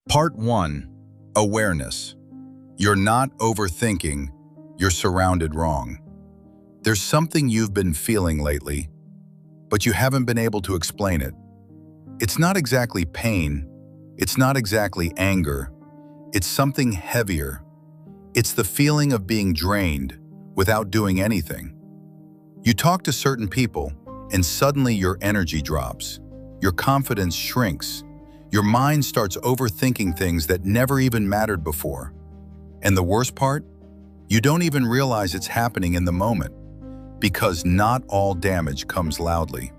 Part 1. Awareness. You're not overthinking, you're surrounded wrong. There's something you've been feeling lately, but you haven't been able to explain it. It's not exactly pain, it's not exactly anger, it's something heavier. It's the feeling of being drained without doing anything. You talk to certain people, and suddenly your energy drops, your confidence shrinks, your mind starts overthinking things that never even mattered before. And the worst part? You don't even realize it's happening in the moment, because not all damage comes loudly.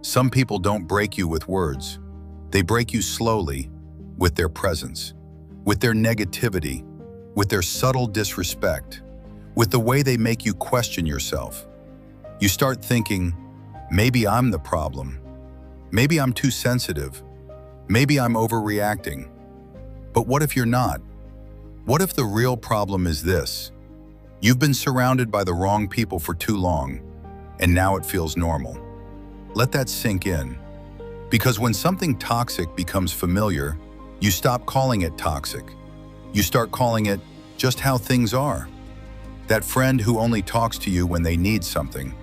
Some people don't break you with words. They break you slowly, with their presence, with their negativity, with their subtle disrespect, with the way they make you question yourself. You start thinking, maybe I'm the problem. Maybe I'm too sensitive. Maybe I'm overreacting. But what if you're not? What if the real problem is this? You've been surrounded by the wrong people for too long, and now it feels normal. Let that sink in. Because when something toxic becomes familiar, you stop calling it toxic. You start calling it just how things are. That friend who only talks to you when they need something.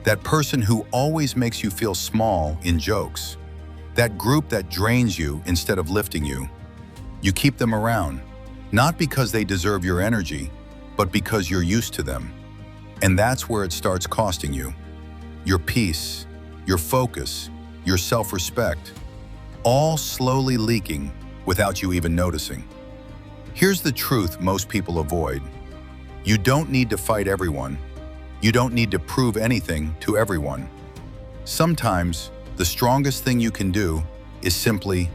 That person who always makes you feel small in jokes. That group that drains you instead of lifting you. You keep them around, not because they deserve your energy, but because you're used to them. And that's where it starts costing you. Your peace, your focus, your self-respect, all slowly leaking without you even noticing. Here's the truth most people avoid. You don't need to fight everyone. You don't need to prove anything to everyone. Sometimes, the strongest thing you can do is simply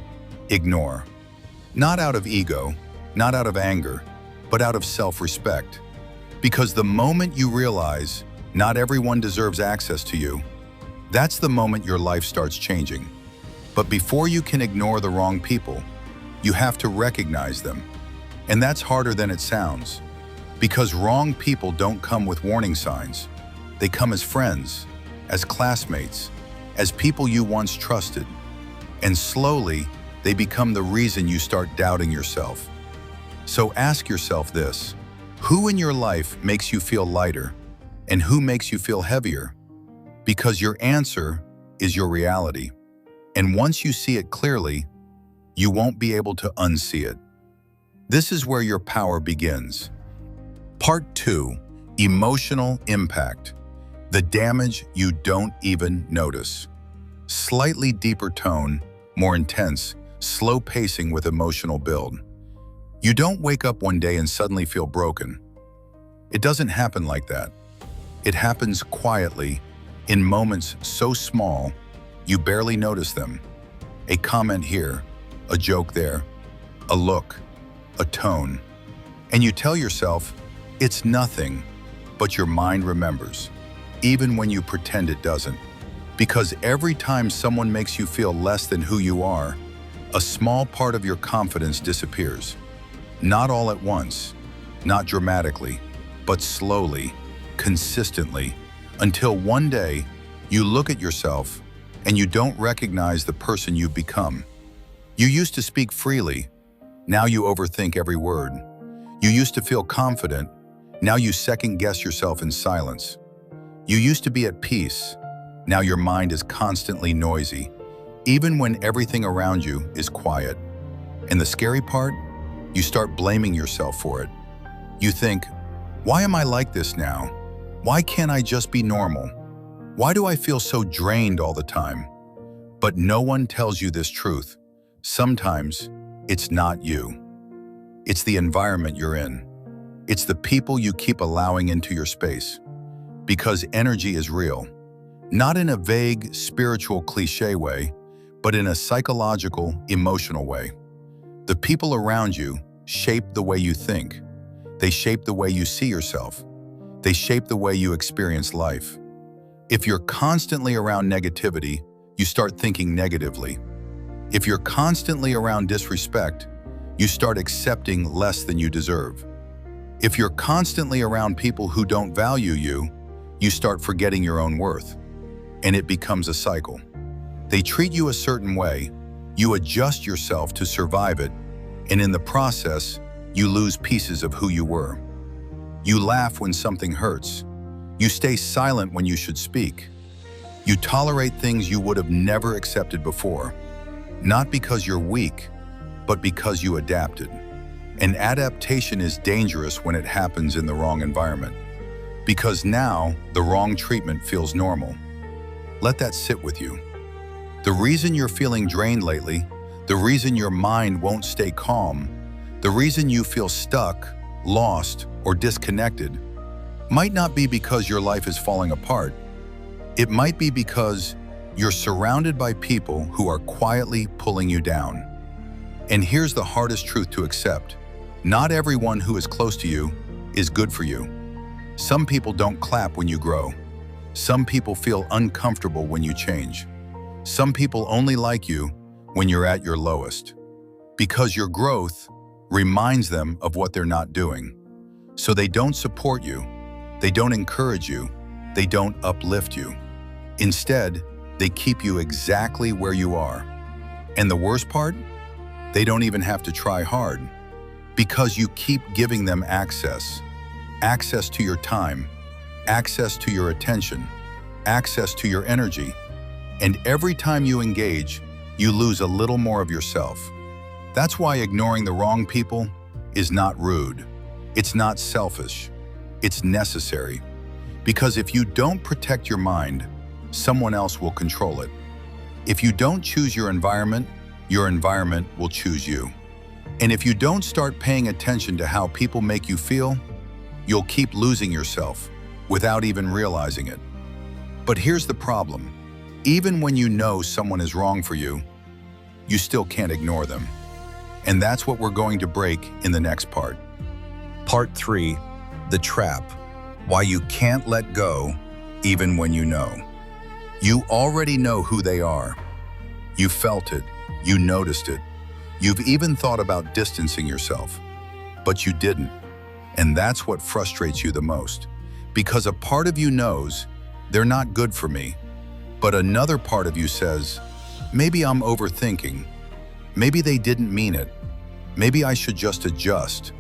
ignore. Not out of ego, not out of anger, but out of self-respect. Because the moment you realize not everyone deserves access to you, that's the moment your life starts changing. But before you can ignore the wrong people, you have to recognize them. And that's harder than it sounds. Because wrong people don't come with warning signs. They come as friends, as classmates, as people you once trusted. And slowly, they become the reason you start doubting yourself. So ask yourself this: who in your life makes you feel lighter, and who makes you feel heavier? Because your answer is your reality. And once you see it clearly, you won't be able to unsee it. This is where your power begins. Part 2. Emotional impact. The damage you don't even notice. Slightly deeper tone, more intense, slow pacing with emotional build. You don't wake up one day and suddenly feel broken. It doesn't happen like that. It happens quietly, in moments so small, you barely notice them. A comment here, a joke there, a look, a tone. And you tell yourself, it's nothing, but your mind remembers, even when you pretend it doesn't. Because every time someone makes you feel less than who you are, a small part of your confidence disappears. Not all at once, not dramatically, but slowly, consistently, until one day you look at yourself and you don't recognize the person you've become. You used to speak freely, now you overthink every word. You used to feel confident, now you second-guess yourself in silence. You used to be at peace, now your mind is constantly noisy, even when everything around you is quiet. And the scary part? You start blaming yourself for it. You think, why am I like this now? Why can't I just be normal? Why do I feel so drained all the time? But no one tells you this truth. Sometimes, it's not you. It's the environment you're in. It's the people you keep allowing into your space. Because energy is real. Not in a vague, spiritual cliché way, but in a psychological, emotional way. The people around you shape the way you think. They shape the way you see yourself. They shape the way you experience life. If you're constantly around negativity, you start thinking negatively. If you're constantly around disrespect, you start accepting less than you deserve. If you're constantly around people who don't value you, you start forgetting your own worth. And it becomes a cycle. They treat you a certain way, you adjust yourself to survive it, And in the process, you lose pieces of who you were. You laugh when something hurts. You stay silent when you should speak. You tolerate things you would have never accepted before, not because you're weak, but because you adapted. And adaptation is dangerous when it happens in the wrong environment, because now the wrong treatment feels normal. Let that sit with you. The reason you're feeling drained lately, the reason your mind won't stay calm, the reason you feel stuck, lost, or disconnected might not be because your life is falling apart. It might be because you're surrounded by people who are quietly pulling you down. And here's the hardest truth to accept. Not everyone who is close to you is good for you. Some people don't clap when you grow. Some people feel uncomfortable when you change. Some people only like you when you're at your lowest, because your growth reminds them of what they're not doing. So they don't support you, they don't encourage you, they don't uplift you. Instead, they keep you exactly where you are. And the worst part? They don't even have to try hard, because you keep giving them access to your time, access to your attention, access to your energy. And every time you engage, you lose a little more of yourself. That's why ignoring the wrong people is not rude. It's not selfish. It's necessary. Because if you don't protect your mind, someone else will control it. If you don't choose your environment will choose you. And if you don't start paying attention to how people make you feel, you'll keep losing yourself without even realizing it. But here's the problem. Even when you know someone is wrong for you, you still can't ignore them. And that's what we're going to break in the next part. Part 3, the trap. Why you can't let go even when you know. You already know who they are. You felt it. You noticed it. You've even thought about distancing yourself. But you didn't. And that's what frustrates you the most. Because a part of you knows they're not good for me. But another part of you says, maybe I'm overthinking. Maybe they didn't mean it. Maybe I should just adjust.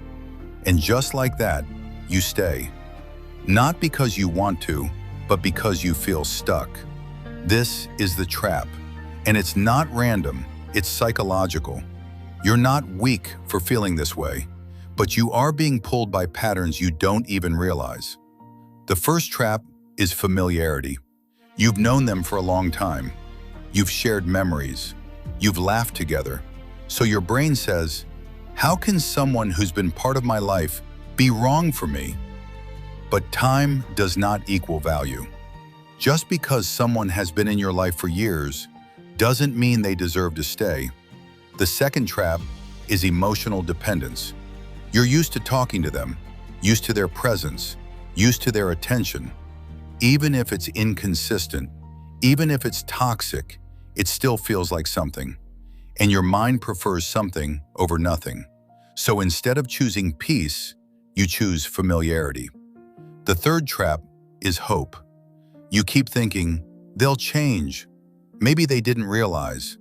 And just like that, you stay. Not because you want to, but because you feel stuck. This is the trap. And it's not random, it's psychological. You're not weak for feeling this way, but you are being pulled by patterns you don't even realize. The first trap is familiarity. You've known them for a long time. You've shared memories. You've laughed together. So your brain says, how can someone who's been part of my life be wrong for me? But time does not equal value. Just because someone has been in your life for years doesn't mean they deserve to stay. The second trap is emotional dependence. You're used to talking to them, used to their presence, used to their attention. Even if it's inconsistent, even if it's toxic, it still feels like something. And your mind prefers something over nothing. So instead of choosing peace, you choose familiarity. The third trap is hope. You keep thinking, they'll change. Maybe they didn't realize.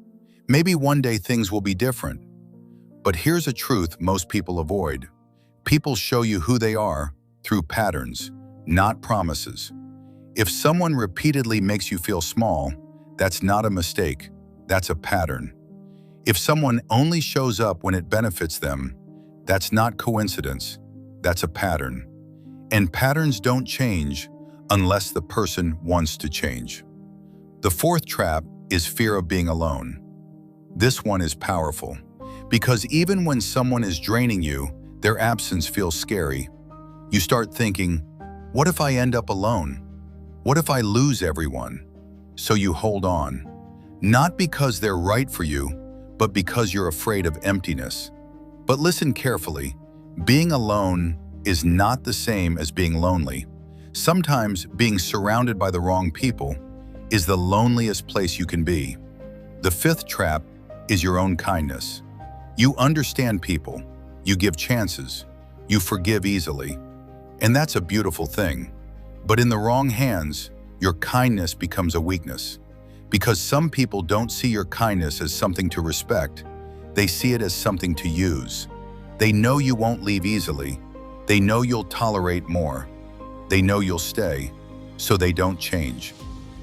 Maybe one day things will be different. But here's a truth most people avoid. People show you who they are through patterns, not promises. If someone repeatedly makes you feel small, that's not a mistake, that's a pattern. If someone only shows up when it benefits them, that's not coincidence, that's a pattern. And patterns don't change unless the person wants to change. The fourth trap is fear of being alone. This one is powerful, because even when someone is draining you, their absence feels scary. You start thinking, what if I end up alone? What if I lose everyone? So you hold on, not because they're right for you, but because you're afraid of emptiness. But listen carefully, being alone is not the same as being lonely. Sometimes being surrounded by the wrong people is the loneliest place you can be. The fifth trap is your own kindness. You understand people, you give chances, you forgive easily. And that's a beautiful thing. But in the wrong hands, your kindness becomes a weakness. Because some people don't see your kindness as something to respect. They see it as something to use. They know you won't leave easily. They know you'll tolerate more. They know you'll stay, so they don't change.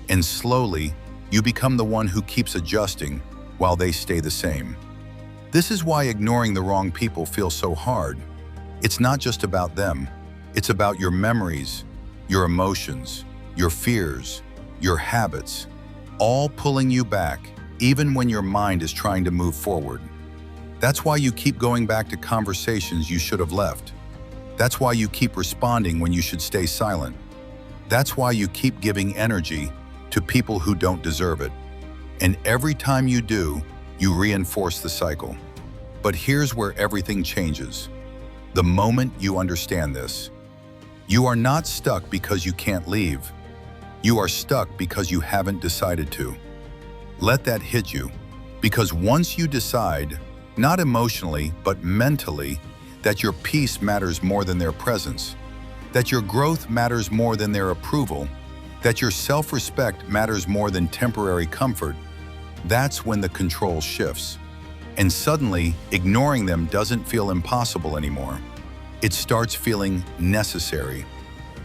And slowly, you become the one who keeps adjusting while they stay the same. This is why ignoring the wrong people feels so hard. It's not just about them. It's about your memories, your emotions, your fears, your habits, all pulling you back, even when your mind is trying to move forward. That's why you keep going back to conversations you should have left. That's why you keep responding when you should stay silent. That's why you keep giving energy to people who don't deserve it. And every time you do, you reinforce the cycle. But here's where everything changes. The moment you understand this, you are not stuck because you can't leave. You are stuck because you haven't decided to. Let that hit you, because once you decide, not emotionally, but mentally, that your peace matters more than their presence, that your growth matters more than their approval, that your self-respect matters more than temporary comfort, that's when the control shifts. And suddenly, ignoring them doesn't feel impossible anymore. It starts feeling necessary.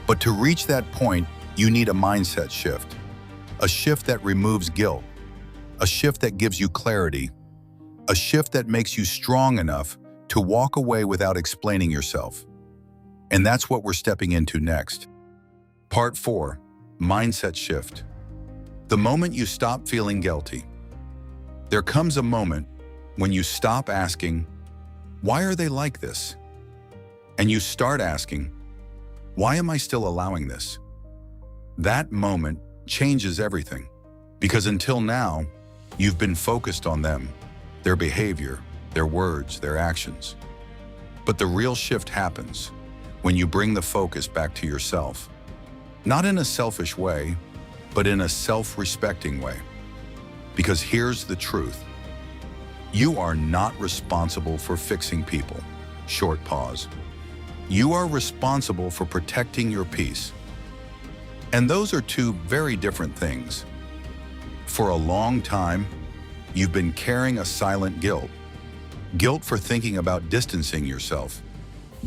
But to reach that point, you need a mindset shift. A shift that removes guilt. A shift that gives you clarity. A shift that makes you strong enough to walk away without explaining yourself. And that's what we're stepping into next. Part 4, Mindset Shift. The moment you stop feeling guilty. There comes a moment when you stop asking, why are they like this? And you start asking, why am I still allowing this? That moment changes everything, because until now, you've been focused on them, their behavior, their words, their actions. But the real shift happens when you bring the focus back to yourself. Not in a selfish way, but in a self-respecting way. Because here's the truth. You are not responsible for fixing people. Short pause. You are responsible for protecting your peace. And those are two very different things. For a long time, you've been carrying a silent guilt. Guilt for thinking about distancing yourself.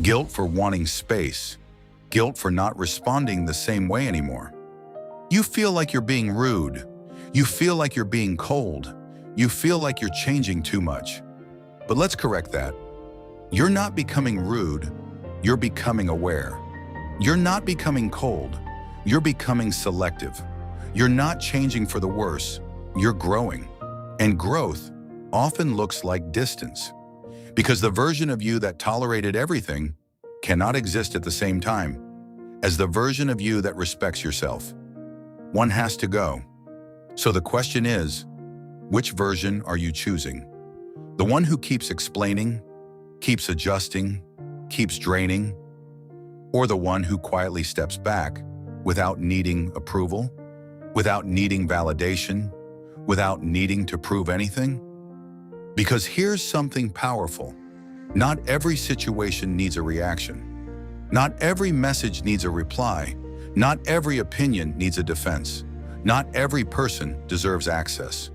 Guilt for wanting space. Guilt for not responding the same way anymore. You feel like you're being rude. You feel like you're being cold. You feel like you're changing too much. But let's correct that. You're not becoming rude. You're becoming aware. You're not becoming cold. You're becoming selective. You're not changing for the worse. You're growing. And growth often looks like distance. Because the version of you that tolerated everything cannot exist at the same time as the version of you that respects yourself. One has to go. So the question is, which version are you choosing? The one who keeps explaining, keeps adjusting, keeps draining, or the one who quietly steps back without needing approval, without needing validation, without needing to prove anything? Because here's something powerful. Not every situation needs a reaction. Not every message needs a reply. Not every opinion needs a defense. Not every person deserves access.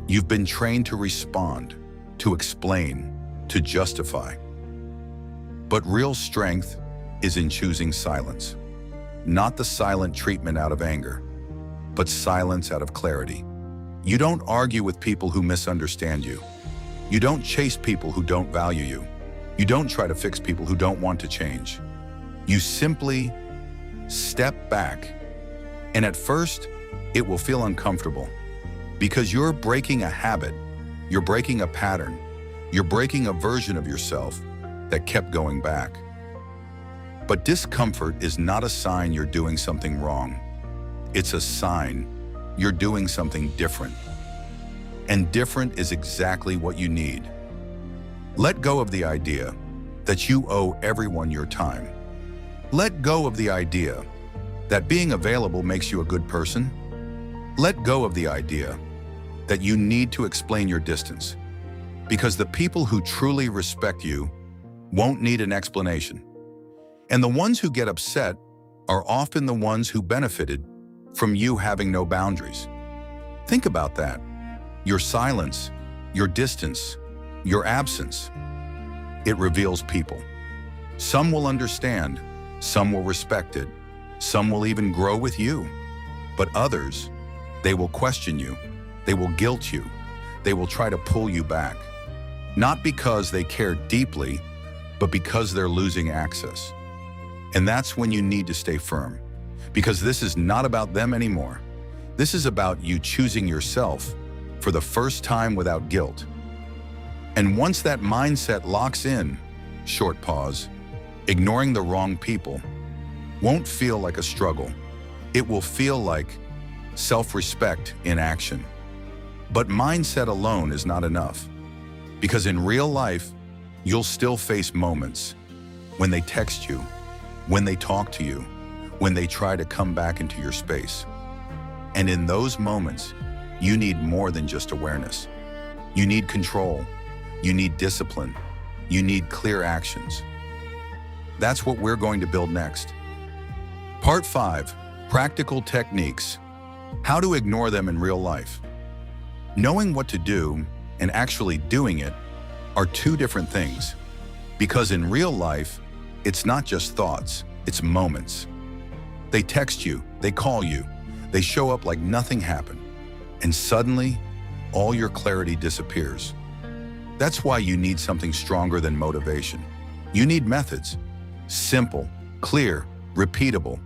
You've been trained to respond, to explain, to justify. But real strength is in choosing silence. Not the silent treatment out of anger, but silence out of clarity. You don't argue with people who misunderstand you. You don't chase people who don't value you. You don't try to fix people who don't want to change. You simply step back. And at first, it will feel uncomfortable because you're breaking a habit, you're breaking a pattern, you're breaking a version of yourself that kept going back. But discomfort is not a sign you're doing something wrong. It's a sign you're doing something different. And different is exactly what you need. Let go of the idea that you owe everyone your time. Let go of the idea that being available makes you a good person. Let go of the idea that you need to explain your distance, because the people who truly respect you won't need an explanation. And the ones who get upset are often the ones who benefited from you having no boundaries. Think about that. Your silence, your distance, Your absence, it reveals people. Some will understand, some will respect it, some will even grow with you. But others, they will question you, they will guilt you, they will try to pull you back. Not because they care deeply, but because they're losing access. And that's when you need to stay firm, because this is not about them anymore. This is about you choosing yourself for the first time without guilt. And once that mindset locks in, short pause, ignoring the wrong people won't feel like a struggle. It will feel like self-respect in action. But mindset alone is not enough, because in real life, you'll still face moments when they text you, when they talk to you, when they try to come back into your space. And in those moments, you need more than just awareness. You need control. You need discipline. You need clear actions. That's what we're going to build next. Part 5, Practical Techniques. How to ignore them in real life. Knowing what to do and actually doing it are two different things. Because in real life, it's not just thoughts, it's moments. They text you, they call you, they show up like nothing happened. And suddenly, all your clarity disappears. That's why you need something stronger than motivation. You need methods. Simple, clear, repeatable.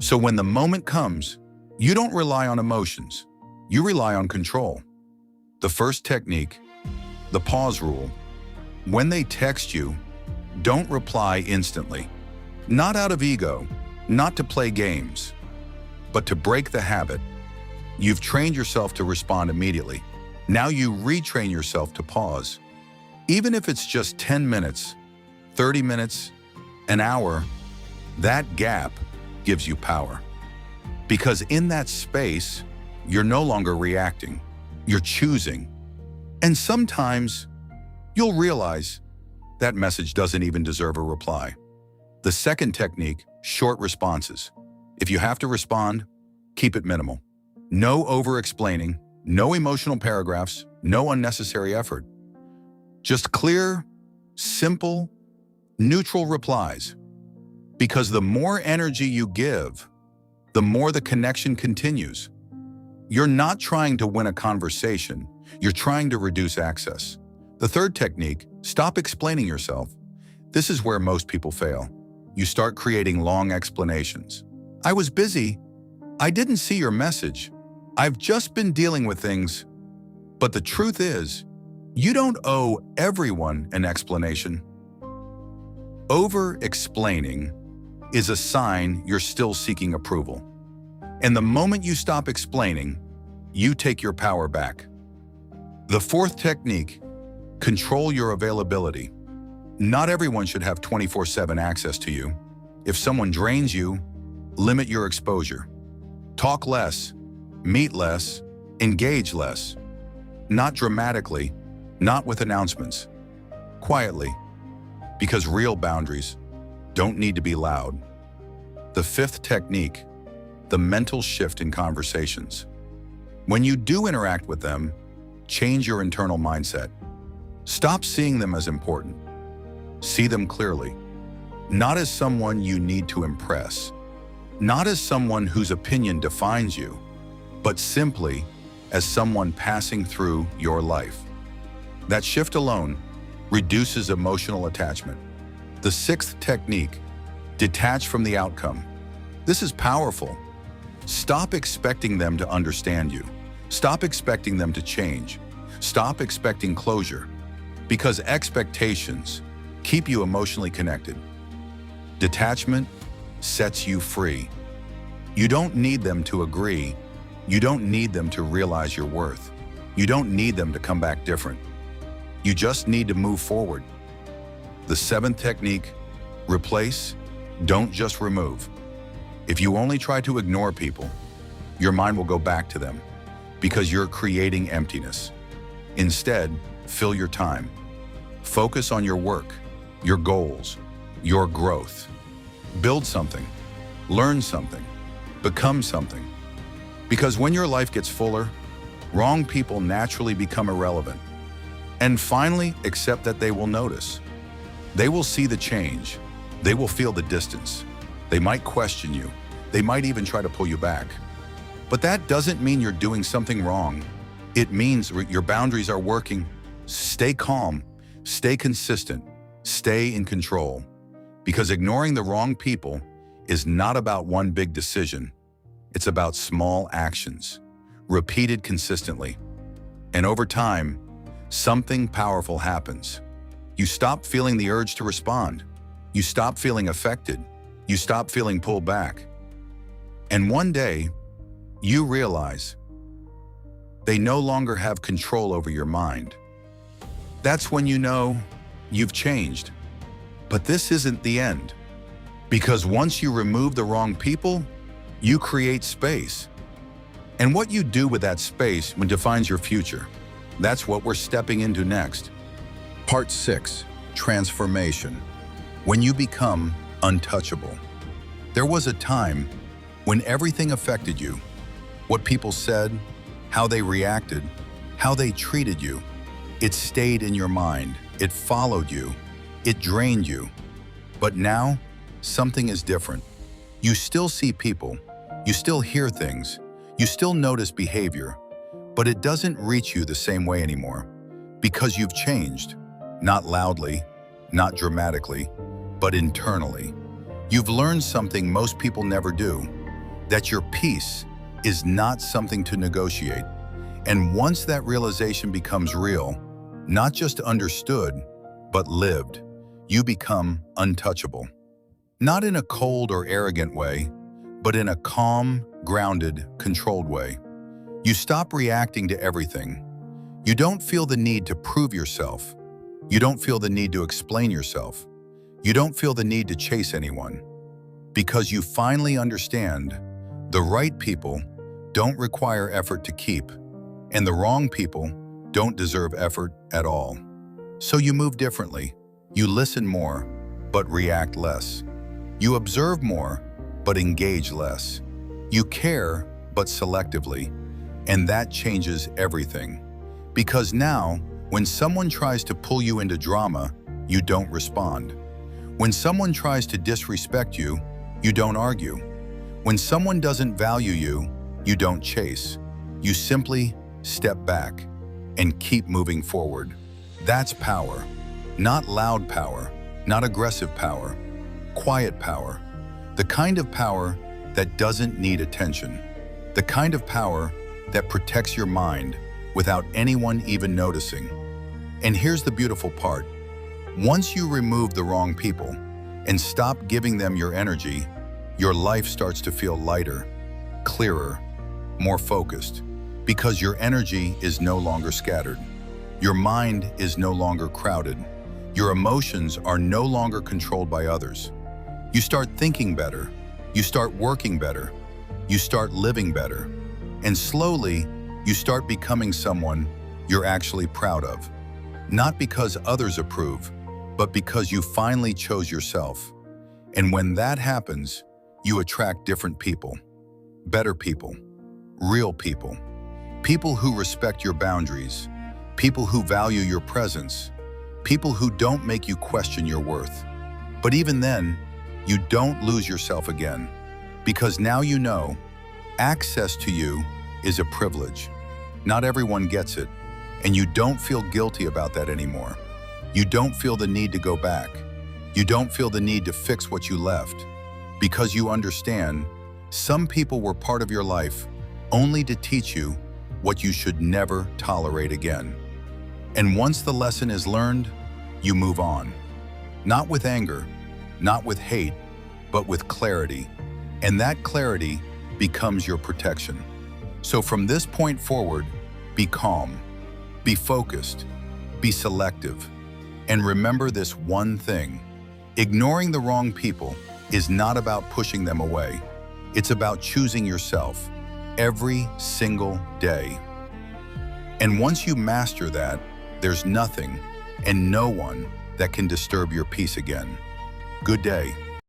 So when the moment comes, you don't rely on emotions. You rely on control. The first technique, the pause rule. When they text you, don't reply instantly. Not out of ego, not to play games, but to break the habit. You've trained yourself to respond immediately. Now you retrain yourself to pause. Even if it's just 10 minutes, 30 minutes, an hour, that gap gives you power. Because in that space, you're no longer reacting, you're choosing. And sometimes you'll realize that message doesn't even deserve a reply. The second technique, short responses. If you have to respond, keep it minimal. No over-explaining, no emotional paragraphs, no unnecessary effort. Just clear, simple, neutral replies. Because the more energy you give, the more the connection continues. You're not trying to win a conversation, you're trying to reduce access. The third technique, stop explaining yourself. This is where most people fail. You start creating long explanations. I was busy. I didn't see your message. I've just been dealing with things. But the truth is, you don't owe everyone an explanation. Over-explaining is a sign you're still seeking approval. And the moment you stop explaining, you take your power back. The fourth technique, control your availability. Not everyone should have 24/7 access to you. If someone drains you, limit your exposure. Talk less, meet less, engage less. Not dramatically, not with announcements. Quietly, because real boundaries don't need to be loud. The fifth technique, the mental shift in conversations. When you do interact with them, change your internal mindset. Stop seeing them as important. See them clearly. Not as someone you need to impress. Not as someone whose opinion defines you, but simply as someone passing through your life. That shift alone reduces emotional attachment. The sixth technique, detach from the outcome. This is powerful. Stop expecting them to understand you. Stop expecting them to change. Stop expecting closure, because expectations keep you emotionally connected. Detachment sets you free. You don't need them to agree. You don't need them to realize your worth. You don't need them to come back different. You just need to move forward. The seventh technique, replace, don't just remove. If you only try to ignore people, your mind will go back to them because you're creating emptiness. Instead, fill your time. Focus on your work, your goals, your growth. Build something, learn something, become something. Because when your life gets fuller, wrong people naturally become irrelevant. And finally, accept that they will notice. They will see the change. They will feel the distance. They might question you. They might even try to pull you back. But that doesn't mean you're doing something wrong. It means your boundaries are working. Stay calm, stay consistent, stay in control. Because ignoring the wrong people is not about one big decision. It's about small actions, repeated consistently. And over time, something powerful happens. You stop feeling the urge to respond. You stop feeling affected. You stop feeling pulled back. And one day, you realize they no longer have control over your mind. That's when you know you've changed. But this isn't the end. Because once you remove the wrong people, you create space. And what you do with that space defines your future. That's what we're stepping into next. Part 6, Transformation. When you become untouchable. There was a time when everything affected you. What people said, how they reacted, how they treated you. It stayed in your mind. It followed you. It drained you. But now, something is different. You still see people. You still hear things. You still notice behavior. But it doesn't reach you the same way anymore. Because you've changed. Not loudly, not dramatically, but internally. You've learned something most people never do. That your peace is not something to negotiate. And once that realization becomes real, not just understood, but lived, you become untouchable. Not in a cold or arrogant way, but in a calm, grounded, controlled way. You stop reacting to everything. You don't feel the need to prove yourself. You don't feel the need to explain yourself. You don't feel the need to chase anyone. Because you finally understand the right people don't require effort to keep, and the wrong people don't deserve effort at all. So you move differently. You listen more, but react less. You observe more, but engage less. You care, but selectively. And that changes everything. Because now, when someone tries to pull you into drama, you don't respond. When someone tries to disrespect you, you don't argue. When someone doesn't value you, you don't chase. You simply step back and keep moving forward. That's power. Not loud power, not aggressive power, quiet power. The kind of power that doesn't need attention. The kind of power that protects your mind without anyone even noticing. And here's the beautiful part. Once you remove the wrong people and stop giving them your energy, your life starts to feel lighter, clearer, more focused, because your energy is no longer scattered. Your mind is no longer crowded. Your emotions are no longer controlled by others. You start thinking better. You start working better. You start living better. And slowly, you start becoming someone you're actually proud of. Not because others approve, but because you finally chose yourself. And when that happens, you attract different people, better people, real people, people who respect your boundaries, people who value your presence, people who don't make you question your worth. But even then, you don't lose yourself again, because now you know access to you is a privilege. Not everyone gets it, and you don't feel guilty about that anymore. You don't feel the need to go back. You don't feel the need to fix what you left, because you understand some people were part of your life only to teach you what you should never tolerate again. And once the lesson is learned, you move on. Not with anger, not with hate, but with clarity. And that clarity becomes your protection. So from this point forward, be calm, be focused, be selective, and remember this one thing. Ignoring the wrong people is not about pushing them away. It's about choosing yourself every single day. And once you master that, there's nothing and no one that can disturb your peace again. Good day.